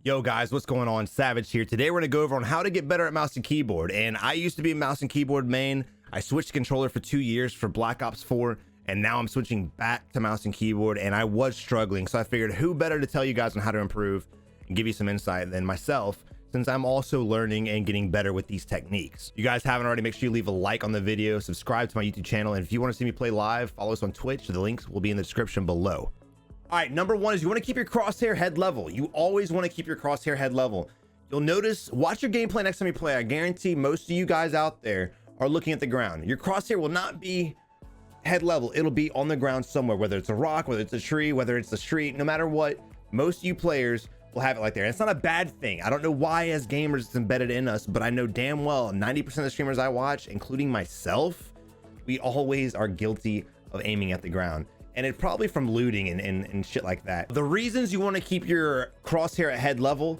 Yo guys, what's going on? Savage here. Today we're gonna go over on how to get better at mouse and keyboard. And I used to be a mouse and keyboard main. I switched controller for 2 years for Black Ops 4, and now I'm switching back to mouse and keyboard, and I was struggling. So I figured who better to tell you guys on how to improve and give you some insight than myself, since I'm also learning and getting better with these techniques. You guys haven't already, make sure you leave a like on the video, subscribe to my YouTube channel, and if you want to see me play live, follow us on Twitch. The links will be in the description below. All right, number one is you want to keep your crosshair head level. You always want to keep your crosshair head level. You'll notice, watch your gameplay next time you play. I guarantee most of you guys out there are looking at the ground. Your crosshair will not be head level. It'll be on the ground somewhere, whether it's a rock, whether it's a tree, whether it's the street, no matter what, most of you players will have it like there. And it's not a bad thing. I don't know why as gamers it's embedded in us, but I know damn well 90% of the streamers I watch, including myself, we always are guilty of aiming at the ground. And it's probably from looting and shit like that. The reasons you want to keep your crosshair at head level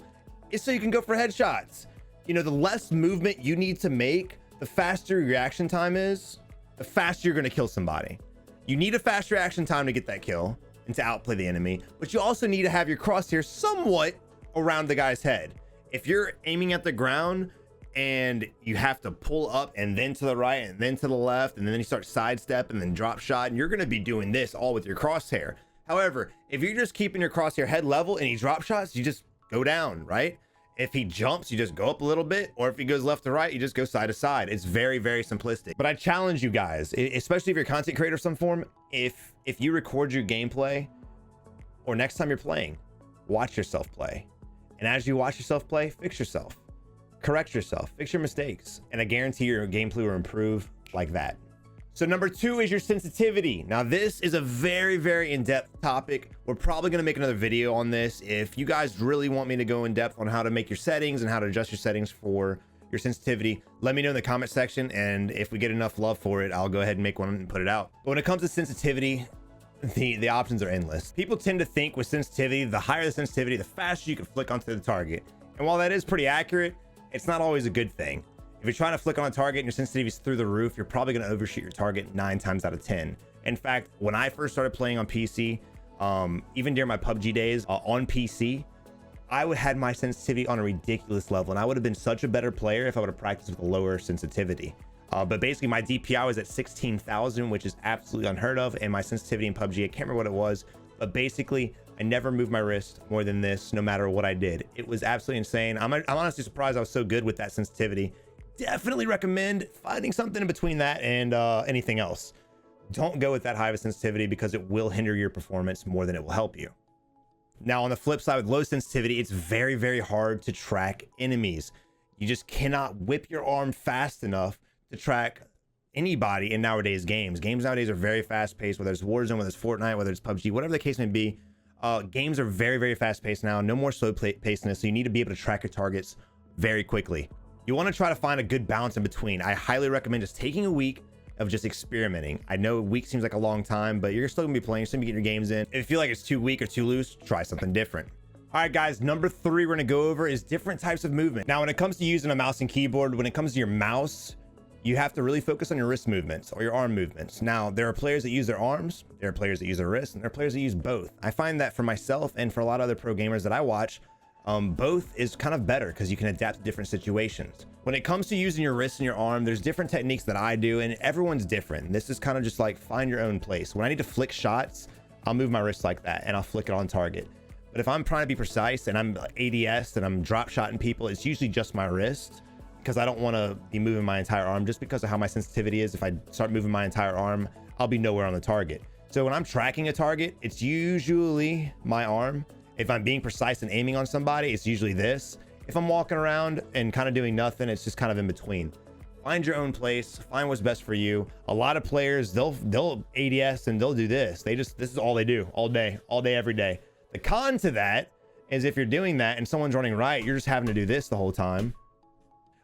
is so you can go for headshots. You know, the less movement you need to make, the faster your reaction time is, the faster you're going to kill somebody. You need a fast reaction time to get that kill and to outplay the enemy, but you also need to have your crosshair somewhat around the guy's head. If you're aiming at the ground and you have to pull up and then to the right and then to the left, and then you start sidestep and then drop shot, and you're going to be doing this all with your crosshair. However, if you're just keeping your crosshair head level and he drop shots, you just go down, right? If he jumps, you just go up a little bit, or if he goes left to right, you just go side to side. It's very, very simplistic. But I challenge you guys, especially if you're a content creator of some form, if you record your gameplay, or next time you're playing, watch yourself play. And as you watch yourself play, fix yourself. Correct yourself, fix your mistakes, and I guarantee your gameplay will improve like that. So number two is your sensitivity. Now this is a very, very in-depth topic. We're probably going to make another video on this. If you guys really want me to go in depth on how to make your settings and how to adjust your settings for your sensitivity, let me know in the comment section, and if we get enough love for it, I'll go ahead and make one and put it out. But when it comes to sensitivity, the options are endless. People tend to think with sensitivity, the higher the sensitivity, the faster you can flick onto the target. And while that is pretty accurate, it's not always a good thing. If you're trying to flick on a target and your sensitivity is through the roof, you're probably going to overshoot your target 9 times out of 10. In fact, when I first started playing on PC, even during my PUBG days on PC, I would had my sensitivity on a ridiculous level, and I would have been such a better player if I would have practiced with a lower sensitivity. But basically my DPI was at 16,000, which is absolutely unheard of, and my sensitivity in PUBG, I can't remember what it was, but basically I never moved my wrist more than this, no matter what I did. It was absolutely insane. I'm honestly surprised I was so good with that sensitivity. Definitely recommend finding something in between that and anything else. Don't go with that high of a sensitivity because it will hinder your performance more than it will help you. Now, on the flip side, with low sensitivity, it's very, very hard to track enemies. You just cannot whip your arm fast enough to track anybody in nowadays games. Games nowadays are very fast paced, whether it's Warzone, whether it's Fortnite, whether it's PUBG, whatever the case may be. Games are very, very fast paced now, no more slow pacedness, so you need to be able to track your targets very quickly. You want to try to find a good balance in between. I highly recommend just taking a week of just experimenting. I know a week seems like a long time, but you're still gonna be playing, you're still gonna be getting your games in. If you feel like it's too weak or too loose, try something different. All right, guys, number 3 we're gonna go over is different types of movement. Now, when it comes to using a mouse and keyboard, when it comes to your mouse, you have to really focus on your wrist movements or your arm movements. Now, there are players that use their arms, there are players that use their wrists, and there are players that use both. I find that for myself and for a lot of other pro gamers that I watch, both is kind of better because you can adapt to different situations. When it comes to using your wrist and your arm, there's different techniques that I do, and everyone's different. This is kind of just like find your own place. When I need to flick shots, I'll move my wrist like that and I'll flick it on target. But if I'm trying to be precise and I'm ADS and I'm drop shotting people, it's usually just my wrist, because I don't want to be moving my entire arm just because of how my sensitivity is. If I start moving my entire arm, I'll be nowhere on the target. So when I'm tracking a target, it's usually my arm. If I'm being precise and aiming on somebody, it's usually this. If I'm walking around and kind of doing nothing, it's just kind of in between. Find your own place, find what's best for you. A lot of players, they'll ADS and they'll do this. This is all they do all day, every day. The con to that is if you're doing that and someone's running right, you're just having to do this the whole time.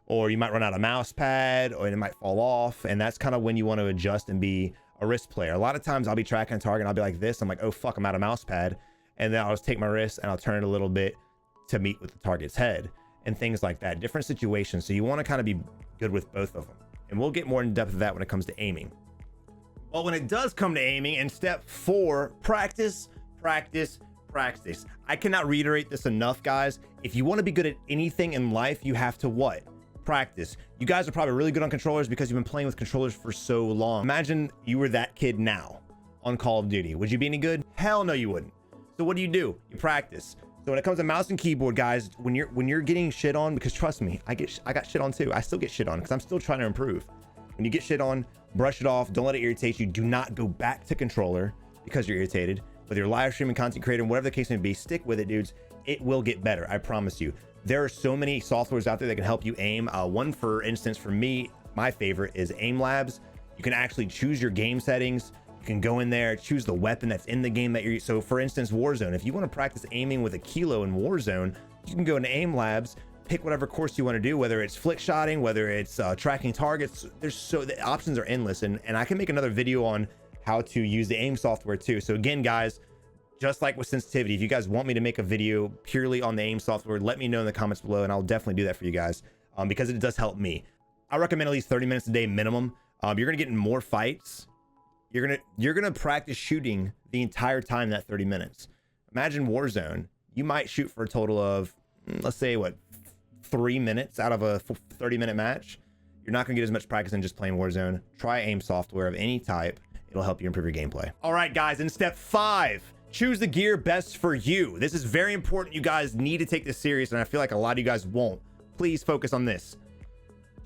Or you might run out of mouse pad, or it might fall off. And that's kind of when you want to adjust and be a wrist player. A lot of times I'll be tracking a target and I'll be like this. I'm like, oh fuck, I'm out of mouse pad. And then I'll just take my wrist and I'll turn it a little bit to meet with the target's head and things like that. Different situations. So you want to kind of be good with both of them. And we'll get more in depth of that when it comes to aiming. Well, when it does come to aiming, in step 4, practice, practice, Practice. I cannot reiterate this enough, guys. If you want to be good at anything in life, you have to what? Practice. You guys are probably really good on controllers because you've been playing with controllers for so long. Imagine you were that kid now on Call of Duty. Would you be any good? Hell no, you wouldn't. So what do? You practice. So when it comes to mouse and keyboard, guys, when you're getting shit on, because trust me, I got shit on too. I still get shit on because I'm still trying to improve. When you get shit on, brush it off. Don't let it irritate you. Do not go back to controller because you're irritated. Whether you're live streaming, content creating, whatever the case may be, stick with it, dudes. It will get better. I promise you. There are so many softwares out there that can help you aim. One, for instance, for me, my favorite is Aim Labs. You can actually choose your game settings. You can go in there, choose the weapon that's in the game that you're. So for instance, Warzone, if you want to practice aiming with a kilo in Warzone, you can go into Aim Labs, pick whatever course you want to do, whether it's flick shotting, whether it's tracking targets. The options are endless. And I can make another video on how to use the aim software too. So again, guys, just like with sensitivity, if you guys want me to make a video purely on the aim software, let me know in the comments below and I'll definitely do that for you guys, because it does help me. I recommend at least 30 minutes a day minimum. You're gonna get in more fights. You're gonna practice shooting the entire time that 30 minutes. Imagine Warzone. You might shoot for a total of, let's say, what, 3 minutes out of a 30-minute match. You're not gonna get as much practice in just playing Warzone. Try aim software of any type. It'll help you improve your gameplay. All right, guys, in step 5, choose the gear best for you. This is very important. You guys need to take this serious, and I feel like a lot of you guys won't. Please focus on this.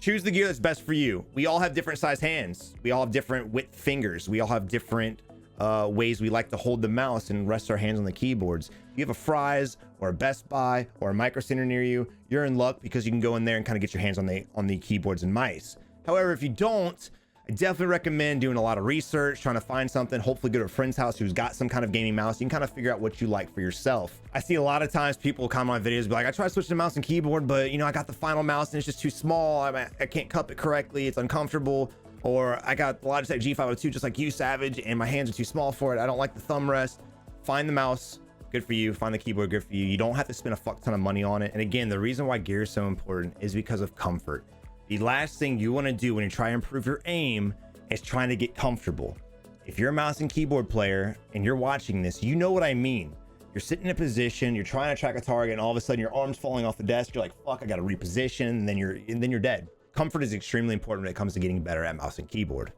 Choose the gear that's best for you. We all have different size hands. We all have different width fingers. We all have different ways we like to hold the mouse and rest our hands on the keyboards. If you have a Fry's or a Best Buy or a Micro Center near you, you're in luck because you can go in there and kind of get your hands on the keyboards and mice. However, if you don't, I definitely recommend doing a lot of research, trying to find something, hopefully go to a friend's house who's got some kind of gaming mouse. You can kind of figure out what you like for yourself. I see a lot of times people comment on videos, be like, I tried switching to mouse and keyboard, but you know, I got the final mouse and it's just too small. I can't cup it correctly. It's uncomfortable. Or I got the Logitech G502 just like you, Savage, and my hands are too small for it. I don't like the thumb rest. Find the mouse, good for you. Find the keyboard, good for you. You don't have to spend a fuck ton of money on it. And again, the reason why gear is so important is because of comfort. The last thing you want to do when you try to improve your aim is trying to get comfortable. If you're a mouse and keyboard player and you're watching this, you know what I mean. You're sitting in a position, you're trying to track a target, and all of a sudden your arm's falling off the desk. You're like, fuck, I got to reposition, and then you're dead. Comfort is extremely important when it comes to getting better at mouse and keyboard.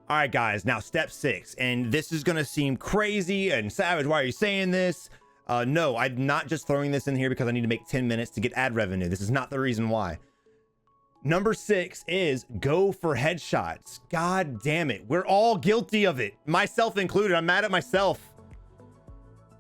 All right, guys, now step 6, and this is gonna seem crazy and Savage, why are you saying this? No, I'm not just throwing this in here because I need to make 10 minutes to get ad revenue. This is not the reason why. Number 6 is go for headshots. God damn it. We're all guilty of it. Myself included. I'm mad at myself.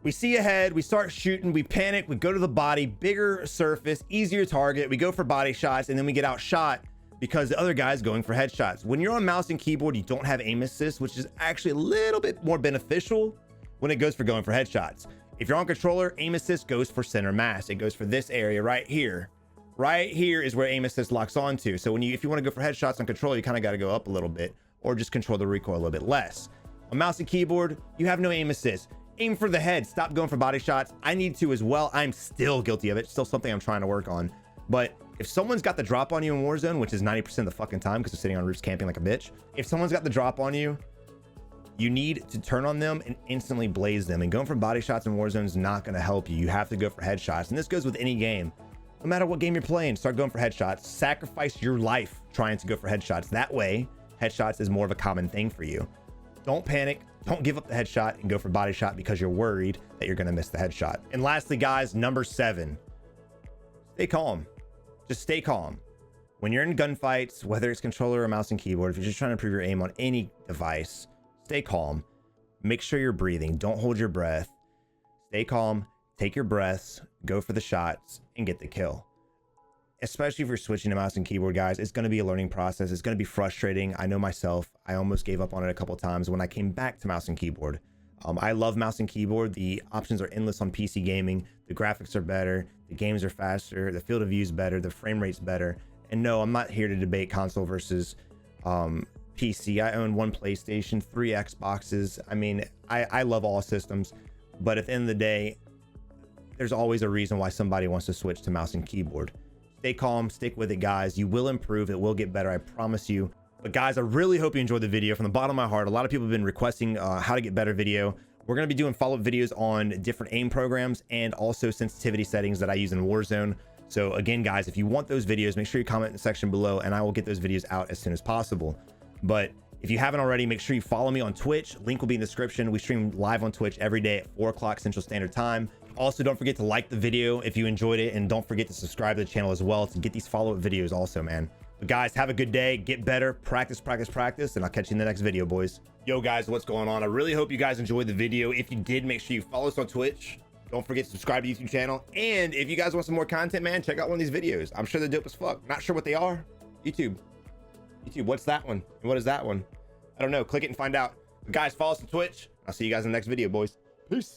We see a head, we start shooting, we panic, we go to the body, bigger surface, easier target. We go for body shots and then we get outshot because the other guy's going for headshots. When you're on mouse and keyboard, you don't have aim assist, which is actually a little bit more beneficial when it goes for going for headshots. If you're on controller, aim assist goes for center mass. It goes for this area right here. Right here is where aim assist locks onto. So if you want to go for headshots on controller, you kind of got to go up a little bit or just control the recoil a little bit less. On mouse and keyboard, you have no aim assist. Aim for the head. Stop going for body shots. I need to as well. I'm still guilty of it. Still something I'm trying to work on. But if someone's got the drop on you in Warzone, which is 90% of the fucking time because they're sitting on roofs camping like a bitch. If someone's got the drop on you, you need to turn on them and instantly blaze them. And going for body shots in Warzone is not going to help you. You have to go for headshots. And this goes with any game. No matter what game you're playing, start going for headshots. Sacrifice your life trying to go for headshots. That way, headshots is more of a common thing for you. Don't panic. Don't give up the headshot and go for body shot because you're worried that you're going to miss the headshot. And lastly, guys, number 7, stay calm. Just stay calm. When you're in gunfights, whether it's controller or mouse and keyboard, if you're just trying to improve your aim on any device, stay calm. Make sure you're breathing. Don't hold your breath. Stay calm. Take your breaths, go for the shots, and get the kill. Especially if you're switching to mouse and keyboard, guys, it's going to be a learning process. It's going to be frustrating. I know myself. I almost gave up on it a couple times when I came back to mouse and keyboard. I love mouse and keyboard. The options are endless on PC gaming. The graphics are better. The games are faster. The field of view is better. The frame rate's better. And no, I'm not here to debate console versus PC. I own 1 PlayStation, 3 Xboxes. I mean, I love all systems. But at the end of the day, there's always a reason why somebody wants to switch to mouse and keyboard. Stay calm, stick with it, guys. You will improve. It will get better. I promise you. But guys, I really hope you enjoyed the video from the bottom of my heart. A lot of people have been requesting how to get better video. We're going to be doing follow-up videos on different aim programs and also sensitivity settings that I use in Warzone. So again, guys, if you want those videos, make sure you comment in the section below and I will get those videos out as soon as possible. But if you haven't already, make sure you follow me on Twitch. Link will be in the description. We stream live on Twitch every day at 4 o'clock Central Standard Time. Also, don't forget to like the video if you enjoyed it, and don't forget to subscribe to the channel as well to get these follow-up videos also, man. But guys, have a good day, get better, practice, and I'll catch you in the next video, boys. Yo, guys, what's going on? I really hope you guys enjoyed the video. If you did, make sure you follow us on Twitch. Don't forget to subscribe to the YouTube channel. And if you guys want some more content, man, check out one of these videos. I'm sure they're dope as fuck. Not sure what they are. YouTube, what's that one? And what is that one? I don't know. Click it and find out. But guys, follow us on Twitch. I'll see you guys in the next video, boys. Peace.